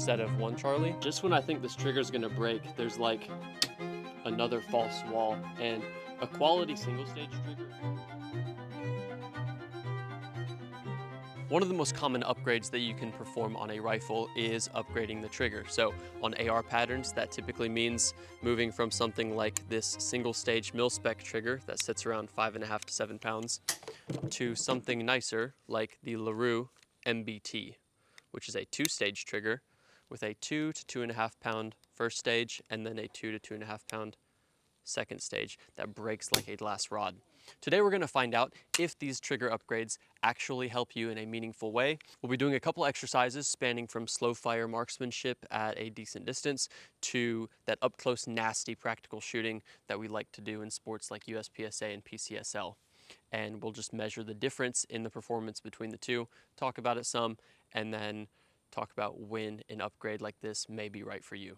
instead of 1 Charlie. Just when I think this trigger is gonna break, there's like another false wall, and a quality single stage trigger. One of the most common upgrades that you can perform on a rifle is upgrading the trigger. So on AR patterns, that typically means moving from something like this single stage Milspec trigger that sits around 5.5 to 7 pounds to something nicer like the LaRue MBT, which is a 2-stage trigger with a 2 to 2.5 pound first stage and then a 2 to 2.5 pound second stage that breaks like a glass rod. Today we're going to find out if these trigger upgrades actually help you in a meaningful way. We'll be doing a couple exercises spanning from slow fire marksmanship at a decent distance to that up close nasty practical shooting that we like to do in sports like USPSA and PCSL. And we'll just measure the difference in the performance between the two, talk about it some, and then talk about when an upgrade like this may be right for you.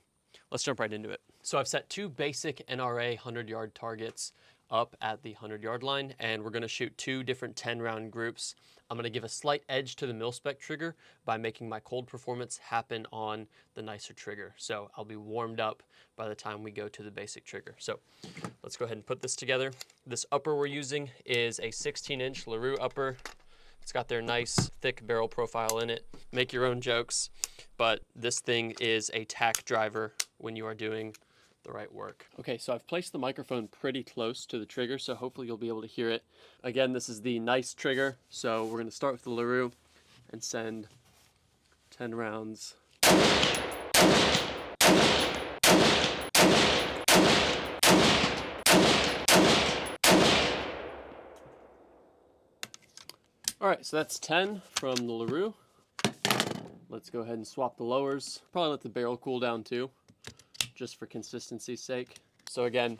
Let's jump right into it. So I've set 2 basic NRA 100-yard targets up at the 100-yard line, and we're going to shoot 2 different 10-round groups. I'm going to give a slight edge to the Milspec trigger by making my cold performance happen on the nicer trigger. So I'll be warmed up by the time we go to the basic trigger. So let's go ahead and put this together. This upper we're using is a 16-inch LaRue upper. It's got their nice thick barrel profile in it. Make your own jokes, but this thing is a tack driver when you are doing the right work. Okay, so I've placed the microphone pretty close to the trigger, so hopefully you'll be able to hear it. Again, this is the nice trigger, so we're gonna start with the LaRue and send 10 rounds. All right, so that's 10 from the LaRue. Let's go ahead and swap the lowers. Probably let the barrel cool down too, just for consistency's sake. So again,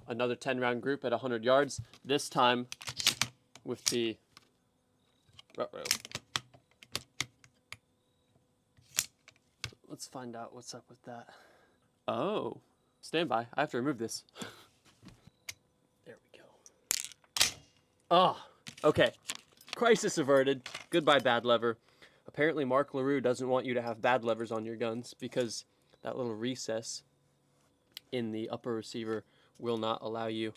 another 10-round group at 100 yards, this time with the ruh-roh. Let's find out what's up with that. Oh, stand by, I have to remove this. There we go. Oh, okay, crisis averted. Goodbye, bad lever. Apparently Mark LaRue doesn't want you to have bad levers on your guns because that little recess in the upper receiver will not allow you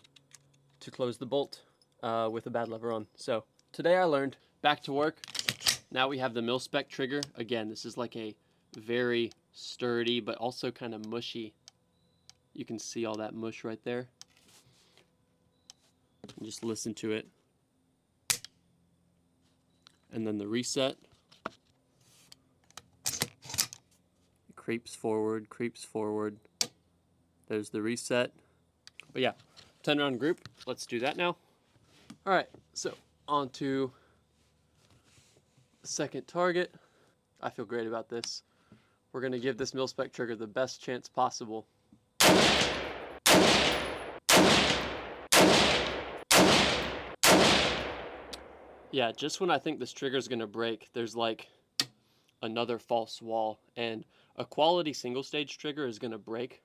to close the bolt with a bad lever on. So today I learned, back to work. Now we have the Milspec trigger. Again, this is like a very sturdy but also kind of mushy. You can see all that mush right there. And just listen to it. And then the reset. It creeps forward, creeps forward. There's the reset. But yeah, 10-round group. Let's do that now. All right, so on to the second target. I feel great about this. We're gonna give this Milspec trigger the best chance possible. Yeah, just when I think this trigger is gonna break, there's like another false wall, and a quality single stage trigger is gonna break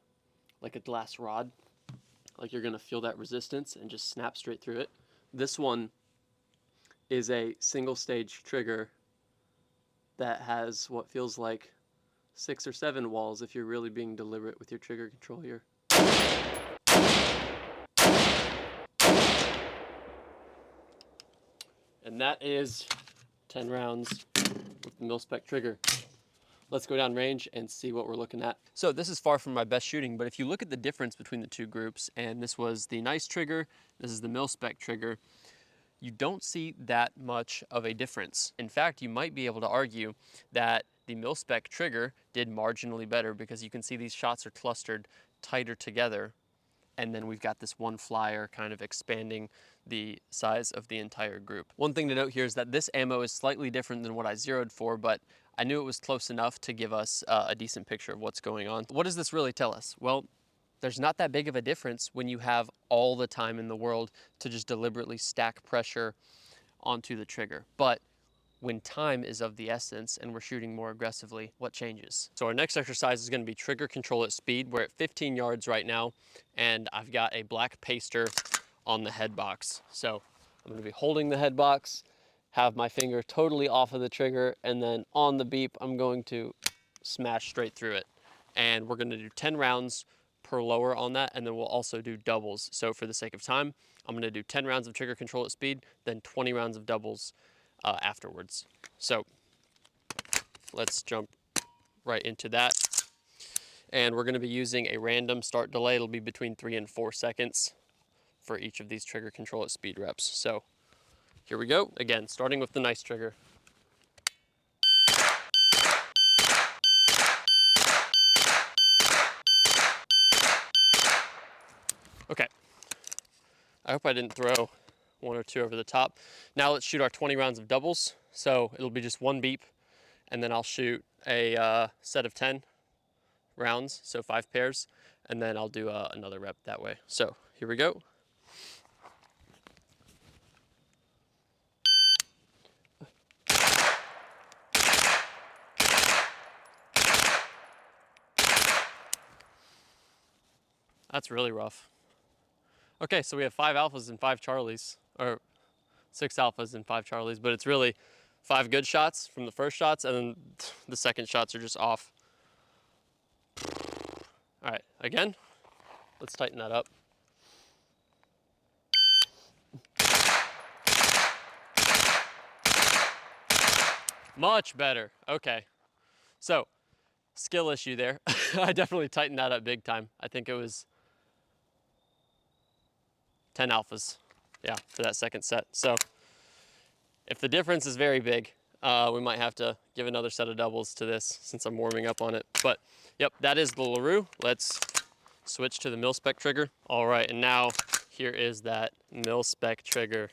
like a glass rod. Like you're gonna feel that resistance and just snap straight through it. This one is a single stage trigger that has what feels like 6 or 7 walls if you're really being deliberate with your trigger control here. And that is 10 rounds with the Milspec trigger. Let's go down range and see what we're looking at. So this is far from my best shooting, but if you look at the difference between the two groups, and this was the nice trigger, this is the Milspec trigger, you don't see that much of a difference. In fact, you might be able to argue that the Milspec trigger did marginally better because you can see these shots are clustered tighter together, and then we've got this one flyer kind of expanding the size of the entire group. One thing to note here is that this ammo is slightly different than what I zeroed for, but I knew it was close enough to give us a decent picture of what's going on. What does this really tell us? Well, there's not that big of a difference when you have all the time in the world to just deliberately stack pressure onto the trigger. But when time is of the essence and we're shooting more aggressively, what changes? So our next exercise is gonna be trigger control at speed. We're at 15 yards right now, and I've got a black paster on the head box. So I'm gonna be holding the head box, have my finger totally off of the trigger, and then on the beep, I'm going to smash straight through it. And we're gonna do 10 rounds per lower on that, and then we'll also do doubles. So for the sake of time, I'm gonna do 10 rounds of trigger control at speed, then 20 rounds of doubles afterwards. So let's jump right into that. And we're gonna be using a random start delay. It'll be between 3 and 4 seconds for each of these trigger control at speed reps. So here we go. Again, starting with the nice trigger. Okay, I hope I didn't throw one or two over the top. Now let's shoot our 20 rounds of doubles. So it'll be just one beep, and then I'll shoot a set of 10 rounds, so 5 pairs, and then I'll do another rep that way. So here we go. That's really rough. Okay, so we have 5 alphas and 5 charlies, or 6 alphas and 5 charlies, but it's really 5 good shots from the first shots, and then the second shots are just off. All right, again, let's tighten that up. Much better. Okay, so skill issue there. I definitely tightened that up big time. I think it was 10 alphas, yeah, for that second set. So if the difference is very big, we might have to give another set of doubles to this since I'm warming up on it. But yep, that is the LaRue. Let's switch to the Milspec trigger. All right, and now here is that Milspec trigger.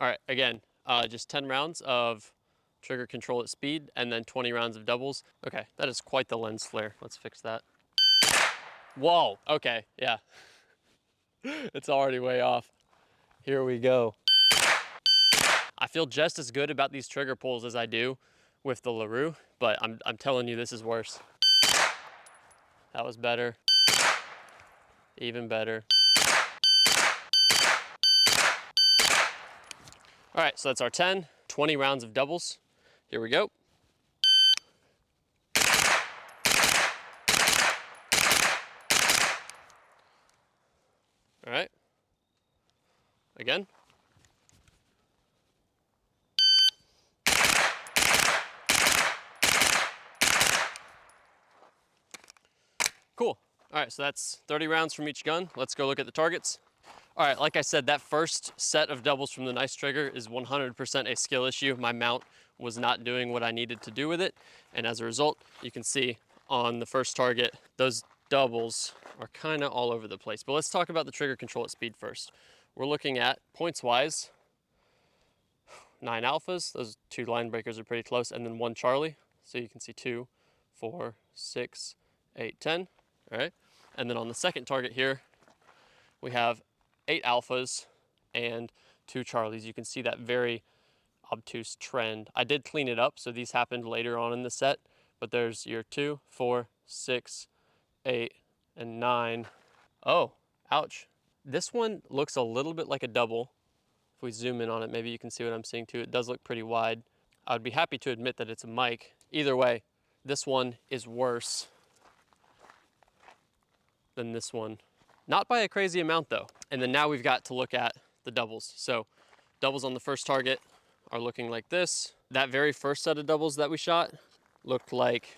All right, again, just 10 rounds of trigger control at speed and then 20 rounds of doubles. Okay, that is quite the lens flare. Let's fix that. Whoa, okay, yeah. It's already way off. Here we go. I feel just as good about these trigger pulls as I do with the LaRue, but I'm telling you, this is worse. That was better. Even better. All right, so that's our 10, 20 rounds of doubles. Here we go. All right. Again. Cool. All right, so that's 30 rounds from each gun. Let's go look at the targets. All right, like I said, that first set of doubles from the nice trigger is 100% a skill issue. My mount was not doing what I needed to do with it, and as a result, you can see on the first target, those doubles are kind of all over the place. But let's talk about the trigger control at speed first. We're looking at points-wise, 9 alphas, those 2 line breakers are pretty close, and then 1 Charlie. So you can see 2, 4, 6, 8, 10, all right? And then on the second target here, we have 8 alphas and 2 Charlies. You can see that very obtuse trend. I did clean it up, so these happened later on in the set, but there's your 2, 4, 6, 8, and 9. Oh, ouch. This one looks a little bit like a double. If we zoom in on it, maybe you can see what I'm seeing too. It does look pretty wide. I'd be happy to admit that it's a mic. Either way, this one is worse than this one. Not by a crazy amount though. And then now we've got to look at the doubles. So doubles on the first target are looking like this. That very first set of doubles that we shot looked like,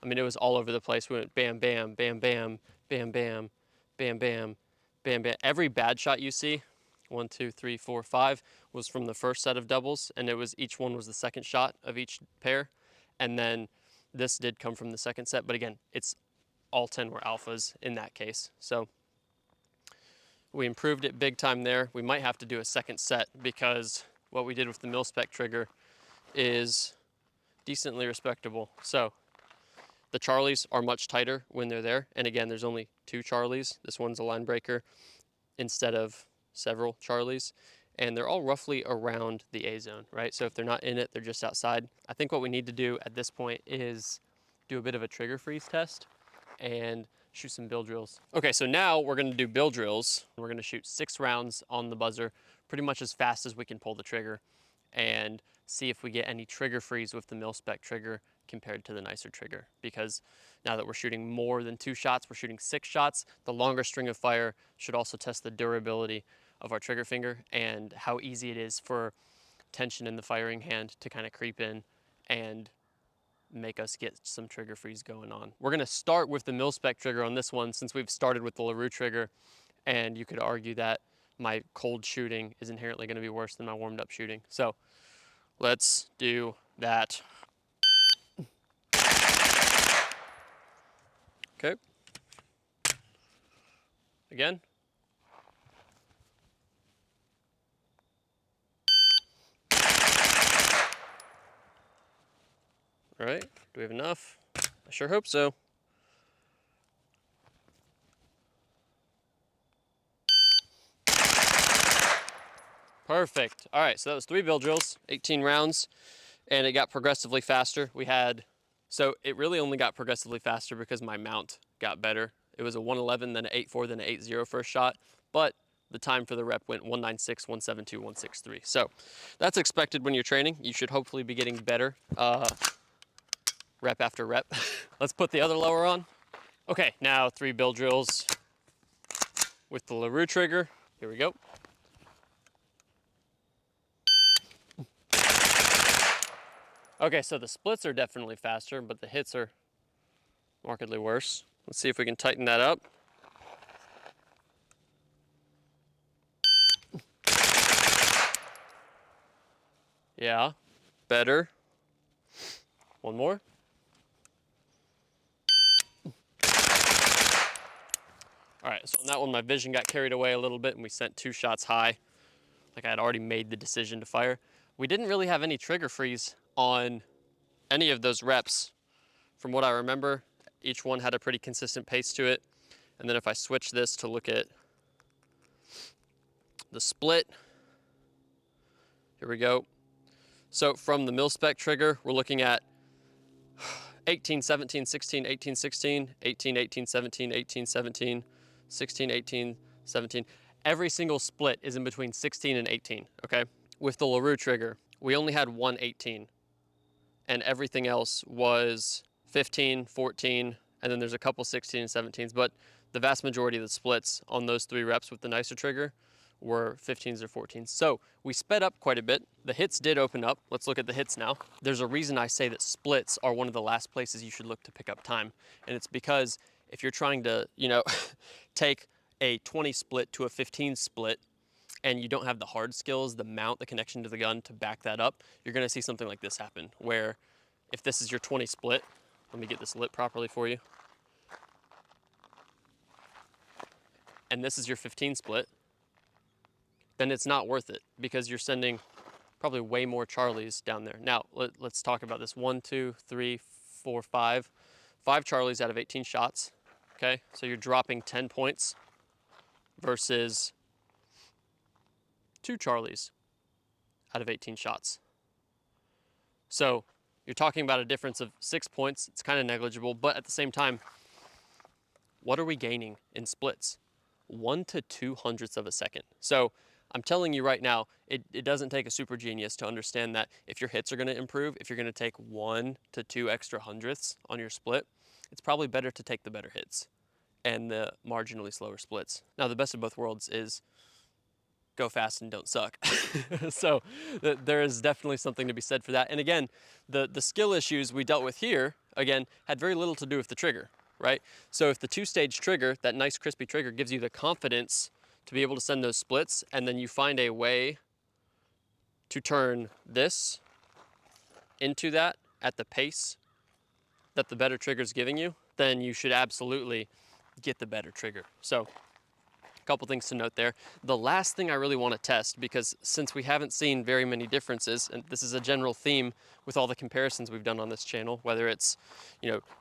I mean, it was all over the place. We went bam, bam, bam, bam, bam, bam, bam, bam, bam, bam. Every bad shot you see, 1, 2, 3, 4, 5, was from the first set of doubles, and it was each one was the second shot of each pair. And then this did come from the second set, but again, it's all 10 were alphas in that case. So we improved it big time there. We might have to do a second set because what we did with the Milspec trigger is decently respectable. So the Charlies are much tighter when they're there. And again, there's only 2 Charlies. This one's a line breaker instead of several Charlies. And they're all roughly around the A zone, right? So if they're not in it, they're just outside. I think what we need to do at this point is do a bit of a trigger freeze test and shoot some bill drills. Okay, so now we're gonna do bill drills. We're gonna shoot 6 rounds on the buzzer, pretty much as fast as we can pull the trigger. and see if we get any trigger freeze with the Milspec trigger compared to the nicer trigger. Because now that we're shooting more than 2 shots, we're shooting 6 shots, the longer string of fire should also test the durability of our trigger finger and how easy it is for tension in the firing hand to kind of creep in and make us get some trigger freeze going on. We're gonna start with the Milspec trigger on this one since we've started with the LaRue trigger, and you could argue that my cold shooting is inherently gonna be worse than my warmed up shooting. So let's do that. Okay. Again. All right, do we have enough? I sure hope so. Perfect. All right, so that was 3 bill drills, 18 rounds, and it got progressively faster. So it really only got progressively faster because my mount got better. It was a 111, then an 8.4, then an 8.0 first shot, but the time for the rep went 196, 172, 163. So that's expected when you're training. You should hopefully be getting better rep after rep. Let's put the other lower on. Okay, now 3 bill drills with the LaRue trigger. Here we go. Okay, so the splits are definitely faster, but the hits are markedly worse. Let's see if we can tighten that up. Yeah, better. One more. All right, so on that one, my vision got carried away a little bit and we sent 2 shots high. Like I had already made the decision to fire. We didn't really have any trigger freeze on any of those reps. From what I remember, each one had a pretty consistent pace to it. And then if I switch this to look at the split, here we go. So from the Milspec trigger, we're looking at 18, 17, 16, 18, 16, 18, 18, 17, 18, 17, 16, 18, 17. Every single split is in between 16 and 18, okay? With the LaRue trigger, we only had one 18, and everything else was 15, 14, and then there's a couple 16 and 17s, but the vast majority of the splits on those 3 reps with the nicer trigger were 15s or 14s. So we sped up quite a bit. The hits did open up. Let's look at the hits now. There's a reason I say that splits are one of the last places you should look to pick up time. And it's because if you're trying to, take a 20 split to a 15 split and you don't have the hard skills, the mount, the connection to the gun to back that up, you're gonna see something like this happen, where if this is your 20 split, let me get this lit properly for you, and this is your 15 split, then it's not worth it because you're sending probably way more Charlies down there. Now, let's talk about this. 1, 2, 3, 4, 5. 5 Charlies out of 18 shots, okay? So you're dropping 10 points versus 2 Charlies out of 18 shots. So you're talking about a difference of 6 points. It's kind of negligible, but at the same time, what are we gaining in splits? 1 to 2 hundredths of a second. So I'm telling you right now, it doesn't take a super genius to understand that if your hits are going to improve, if you're going to take 1 to 2 extra hundredths on your split, it's probably better to take the better hits and the marginally slower splits. Now, the best of both worlds is go fast and don't suck. So there is definitely something to be said for that. And again, the skill issues we dealt with here, again, had very little to do with the trigger, right? So if the 2-stage trigger, that nice crispy trigger, gives you the confidence to be able to send those splits, and then you find a way to turn this into that at the pace that the better trigger is giving you, then you should absolutely get the better trigger. So a couple things to note there. The last thing I really want to test, because since we haven't seen very many differences, and this is a general theme with all the comparisons we've done on this channel, whether it's,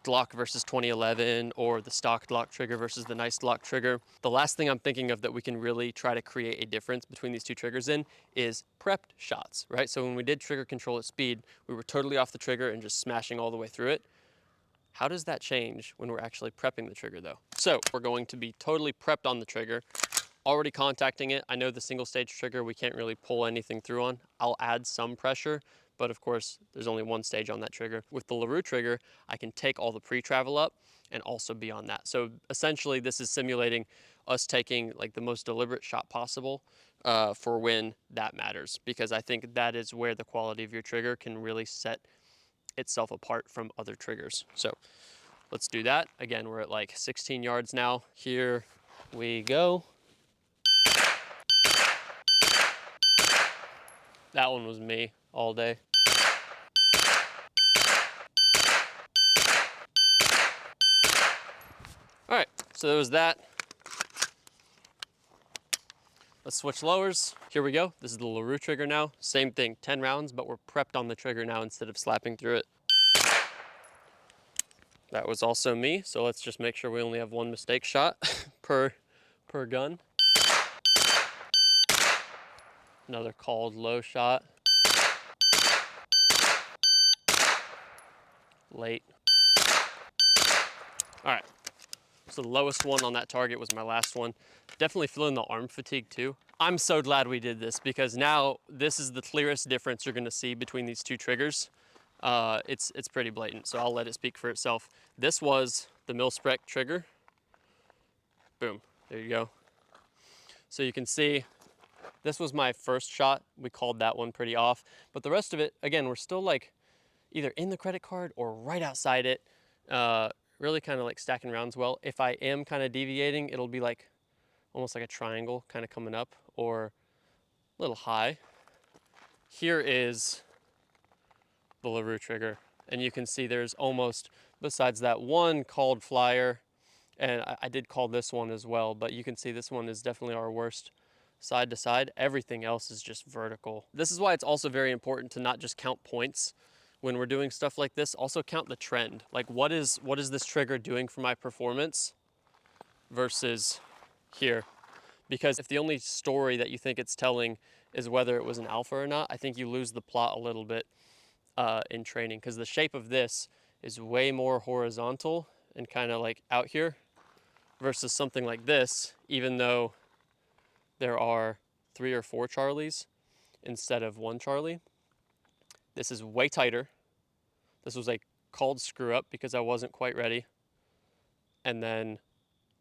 Glock versus 2011 or the stock Glock trigger versus the nice Glock trigger, the last thing I'm thinking of that we can really try to create a difference between these 2 triggers in is prepped shots, right? So when we did trigger control at speed, we were totally off the trigger and just smashing all the way through it. How does that change when we're actually prepping the trigger though? So we're going to be totally prepped on the trigger. already contacting it. I know the single stage trigger we can't really pull anything through on. I'll add some pressure, but of course there's only one stage on that trigger. With the LaRue trigger, I can take all the pre-travel up and also be on that. So essentially this is simulating us taking like the most deliberate shot possible for when that matters, because I think that is where the quality of your trigger can really set itself apart from other triggers. So let's do that. Again, we're at like 16 yards now. Here we go. That one was me all day. All right, so there was that. Let's switch lowers. Here we go. This is the LaRue trigger now. Same thing, 10 rounds, but we're prepped on the trigger now instead of slapping through it. That was also me, so let's just make sure we only have one mistake shot per gun. Another called low shot. Late. All right, so the lowest one on that target was my last one. Definitely feeling the arm fatigue too. I'm so glad we did this, because now this is the clearest difference you're gonna see between these two triggers. It's pretty blatant, so I'll let it speak for itself. This was the Milspec trigger. Boom, there you go. So you can see this was my first shot. We called that one pretty off, but the rest of it, again, we're still like either in the credit card or right outside it. Really kind of like stacking rounds well. If I am kind of deviating, it'll be like almost like a triangle kind of coming up or a little high. Here is the LaRue trigger, and you can see there's almost, besides that one called flyer, and I did call this one as well, but you can see this one is definitely our worst side to side. Everything else is just vertical. This is why it's also very important to not just count points when we're doing stuff like this. Also count the trend. Like what is this trigger doing for my performance versus here? Because if the only story that you think it's telling is whether it was an alpha or not, I think you lose the plot a little bit in training, because the shape of this is way more horizontal and kind of like out here versus something like this, even though there are 3 or 4 Charlies instead of 1 Charlie. This is way tighter. This was a called screw up because I wasn't quite ready. And then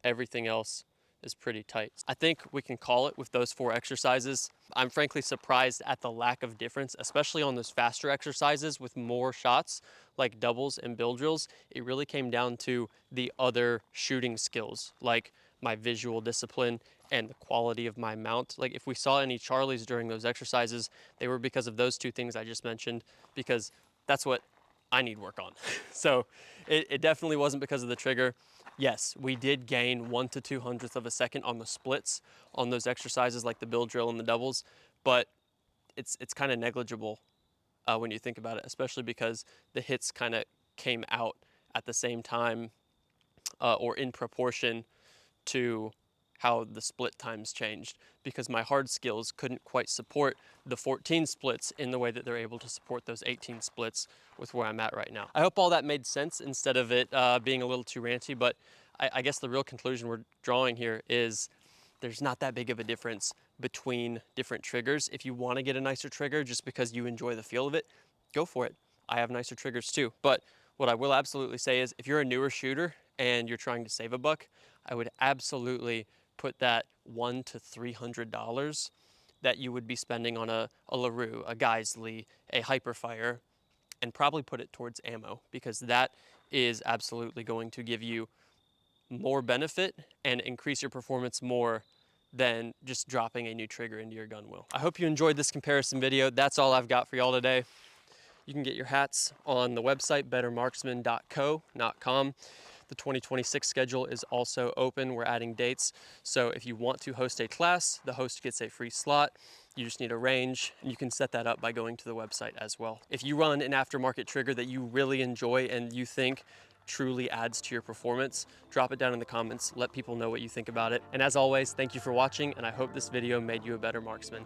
everything else is pretty tight. I think we can call it with those 4 exercises. I'm frankly surprised at the lack of difference, especially on those faster exercises with more shots like doubles and bill drills. It really came down to the other shooting skills, like my visual discipline and the quality of my mount. Like if we saw any Charlies during those exercises, they were because of those 2 things I just mentioned, because that's what I need work on. So it definitely wasn't because of the trigger. Yes, we did gain 1 to 200ths of a second on the splits on those exercises like the bill drill and the doubles, but it's kind of negligible when you think about it, especially because the hits kind of came out at the same time or in proportion to how the split times changed, because my hard skills couldn't quite support the 14 splits in the way that they're able to support those 18 splits with where I'm at right now. I hope all that made sense instead of it being a little too ranty, but I guess the real conclusion we're drawing here is there's not that big of a difference between different triggers. If you want to get a nicer trigger just because you enjoy the feel of it, go for it. I have nicer triggers too. But what I will absolutely say is if you're a newer shooter and you're trying to save a buck, I would absolutely put that $100 to $300 that you would be spending on a LaRue, a Geisley, a Hyperfire, and probably put it towards ammo, because that is absolutely going to give you more benefit and increase your performance more than just dropping a new trigger into your gun will. I hope you enjoyed this comparison video. That's all I've got for y'all today. You can get your hats on the website, bettermarksman.com. The 2026 schedule is also open. We're adding dates. So if you want to host a class, the host gets a free slot. You just need a range, and you can set that up by going to the website as well. If you run an aftermarket trigger that you really enjoy and you think truly adds to your performance, drop it down in the comments. Let people know what you think about it. And as always, thank you for watching, and I hope this video made you a better marksman.